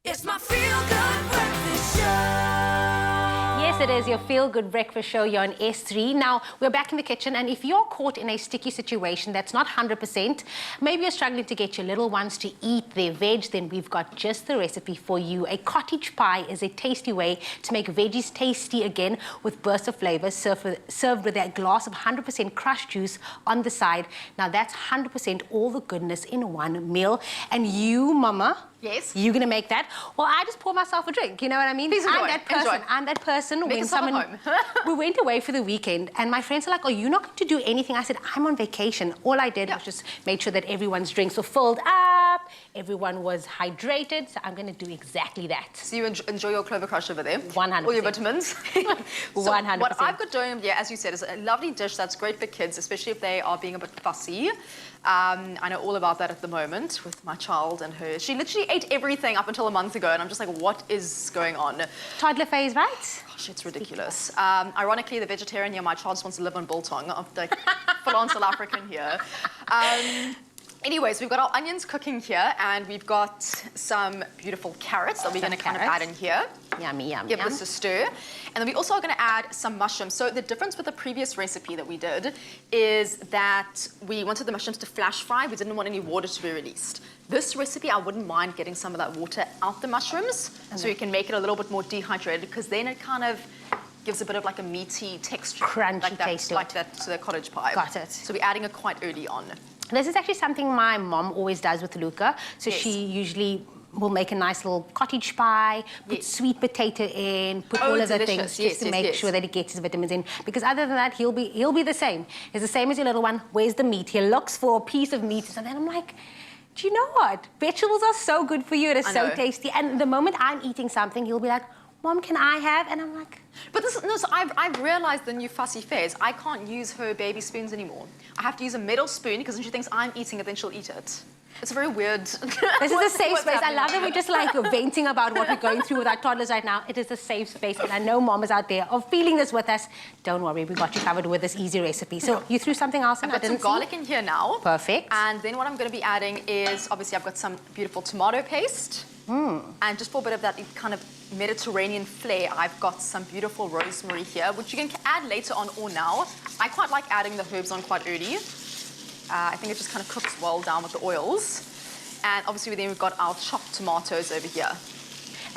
It's my feel-good breakfast show. Yes, it is your feel-good breakfast show. You're on S3. Now, we're back in the kitchen, and if you're caught in a sticky situation that's not 100%, maybe you're struggling to get your little ones to eat their veg, then we've got just the recipe for you. A cottage pie is a tasty way to make veggies tasty again with bursts of flavor, served with a glass of 100% Krush juice on the side. Now, that's 100% all the goodness in one meal. And you, Mama... Yes. You're gonna make that. Well, I just pour myself a drink. You know what I mean? Please enjoy. I'm that person. Enjoy. I'm that person. Make when yourself someone at home. we went away for the weekend, and my friends are like, "Are you not going to do anything?" I said, "I'm on vacation." All I did was just make sure that everyone's drinks were filled up, everyone was hydrated. So I'm gonna do exactly that. So you enjoy your Clover Krush over there. 100%. All your vitamins. 100%. What I've got doing, yeah, as you said, is a lovely dish that's great for kids, especially if they are being a bit fussy. I know all about that at the moment with my child and her. She literally ate everything up until a month ago, and I'm just like, what is going on? Toddler phase, right? Gosh, it's ridiculous. Ironically, the vegetarian here, my child just wants to live on biltong, like full-on South African here. Anyways, we've got our onions cooking here, and we've got some beautiful carrots that we're going to kind of add in here. Yummy, yum, Give yum. this a stir. And then we also are going to add some mushrooms. So the difference with the previous recipe that we did is that we wanted the mushrooms to flash fry. We didn't want any water to be released. This recipe, I wouldn't mind getting some of that water out the mushrooms, so you can make it a little bit more dehydrated, because then it kind of gives a bit of like a meaty texture. Crunchy like that, taste to like it. that to the cottage pie. Got it. So we're adding it quite early on. This is actually something my mom always does with Luca. So Yes. she usually will make a nice little cottage pie, put Yes. sweet potato in, put Oh, all of the delicious. things Yes, just to yes, make yes. sure that he gets his vitamins in. Because other than that, he'll be the same. He's the same as your little one. Where's the meat? He looks for a piece of meat. And then I'm like, do you know what? Vegetables are so good for you. It is I so know. tasty. And the moment I'm eating something, he'll be like, Mom, can I have? And I'm like... But this, no, so I've realized the new fussy phase. I can't use her baby spoons anymore. I have to use a metal spoon, because when she thinks I'm eating it, then she'll eat it. It's very weird. This is a safe space. I love that we're just like venting about what we're going through with our toddlers right now. It is a safe space, and I know mamas out there are feeling this with us. Don't worry, we got you covered with this easy recipe. So you threw something else in? I've got some garlic in here now. Perfect. And then what I'm going to be adding is, obviously, I've got some beautiful tomato paste. And just for a bit of that kind of Mediterranean flair, I've got some beautiful rosemary here, which you can add later on or now. I quite like adding the herbs on quite early. I think it just kind of cooks well down with the oils. And obviously then we've got our chopped tomatoes over here.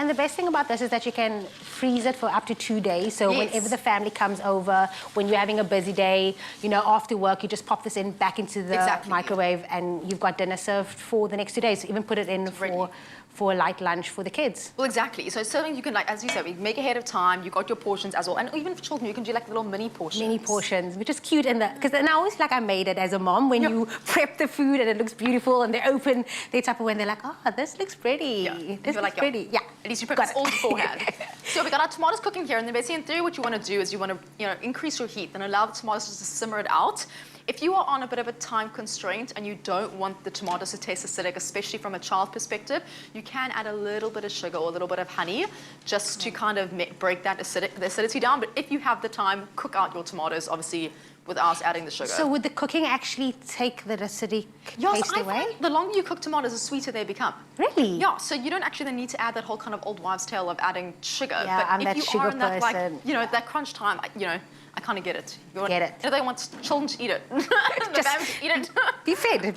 And the best thing about this is that you can freeze it for up to 2 days. So Yes. whenever the family comes over, when you're having a busy day, you know, after work, you just pop this in back into the microwave, and you've got dinner served for the next 2 days. So even put it in for a light lunch for the kids. Well, exactly. So certainly you can, like, as you said, we make ahead of time. You got your portions as well. And even for children, you can do like little mini portions. Mini portions, which is cute. Because I always feel like I made it as a mom when you prep the food and it looks beautiful and they open their Tupperware and they're like, oh, this looks pretty. Yeah. This You're looks like, pretty. Yeah. At least you prep this all beforehand. So we got our tomatoes cooking here, and then basically in theory what you want to do is you want to, you know, increase your heat and allow the tomatoes to simmer it out. If you are on a bit of a time constraint and you don't want the tomatoes to taste acidic, especially from a child perspective, you can add a little bit of sugar or a little bit of honey just to kind of break that the acidity down. But if you have the time, cook out your tomatoes, obviously, without adding the sugar. So would the cooking actually take the acidic taste I away? find the longer you cook tomatoes, the sweeter they become. Really? Yeah, so you don't actually then need to add that whole kind of old wives' tale of adding sugar. Yeah, but I'm if that you sugar are in that, like, person. you know, that crunch time, I kind of get it. Get it. You know, they want children to eat it. Just eat it.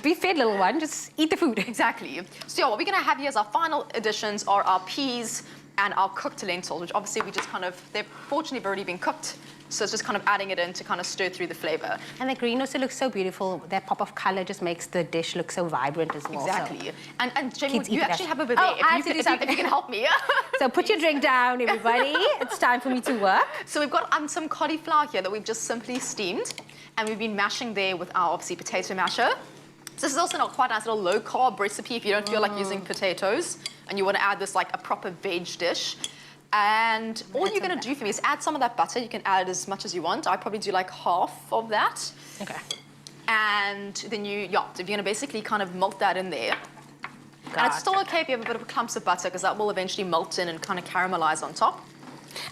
Be fed, little one. Just eat the food. Exactly. So yeah, what we're going to have here as our final additions are our peas and our cooked lentils, which obviously we just kind of, they've fortunately already been cooked. So it's just kind of adding it in to kind of stir through the flavor. And the green also looks so beautiful. That pop of color just makes the dish look so vibrant as well. Exactly. So. And Jamie, Kids you eat it actually as- have a bidet. Oh, I have to do if something. you can help me. So put your drink down, everybody. It's time for me to work. So we've got some cauliflower here that we've just simply steamed, and we've been mashing there with our, obviously, potato masher. So this is also not quite a nice little low-carb recipe if you don't feel like using potatoes and you want to add this like a proper veg dish. And all you're going to do for me is add some of that butter. You can add as much as you want. I probably do like half of that. Okay. And then you're going to basically kind of melt that in there. And it's still okay if you have a bit of clumps of butter, because that will eventually melt in and kind of caramelize on top.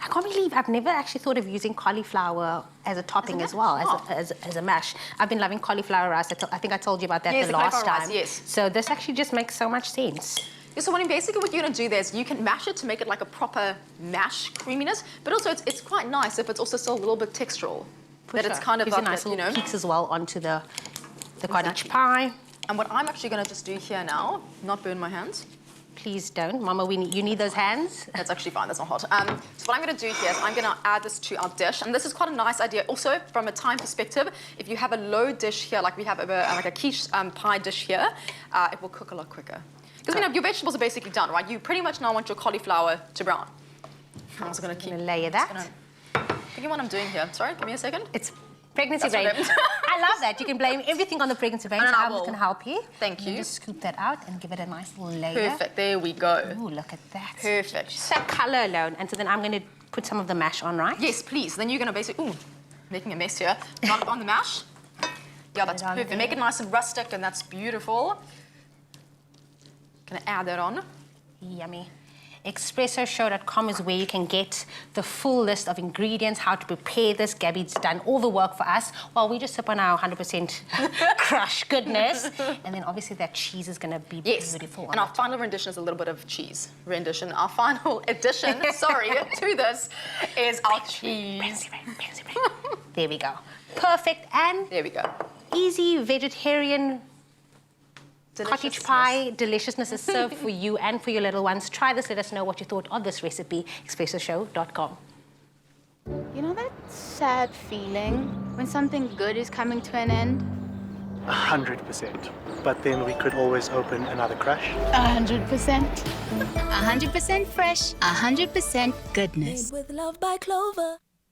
I can't believe I've never actually thought of using cauliflower as a topping as well, as a mash. I've been loving cauliflower rice. I think I told you about that the last cauliflower time. rice, yes. So this actually just makes so much sense. So basically what you're gonna do there is you can mash it to make it like a proper mash creaminess, but also it's quite nice if it's also still a little bit textural. That it's kind of gives like a nice that, you little know. peaks as well onto the cottage Exactly. pie. And what I'm actually gonna just do here now, not burn my hands. Please don't, Mama. You need those hands. That's actually fine, that's not hot. So what I'm gonna do here is I'm gonna add this to our dish, and this is quite a nice idea. Also, from a time perspective, if you have a low dish here, like we have like a quiche pie dish here, it will cook a lot quicker. Because your vegetables are basically done, right? You pretty much now want your cauliflower to brown. I'm also gonna keep... Layer that. Thinking what I'm doing here. Sorry, give me a second. It's pregnancy That's brain. what I love that. You can blame everything on the pregnancy brain. No, So no, I I'm just will. going to help you. Thank you. Just scoop that out and give it a nice little layer. Perfect, there we go. Ooh, look at that. Perfect. Just that color alone. And so then I'm going to put some of the mash on, right? Yes, please. Then you're gonna basically, ooh, making a mess here. Dump on the mash. Yeah, that's Put it on perfect. there. Make it nice and rustic, and that's beautiful. Gonna add that on. Yummy. ExpressoShow.com is where you can get the full list of ingredients, how to prepare this. Gabby's done all the work for us while we just sip on our 100% Krush goodness. And then obviously that cheese is going to be beautiful. And our final rendition is a little bit of cheese. Our final addition, sorry, to this is our cheese. There we go. Perfect and There we go. easy vegetarian cottage Deliciousness. pie deliciousness is served for you and for your little ones. Try this. Let us know what you thought of this recipe. ExpressoShow.com. You know that sad feeling when something good is coming to an end? 100%. But then we could always open another Krush. 100%. 100% fresh, 100% goodness. Made with love by Clover.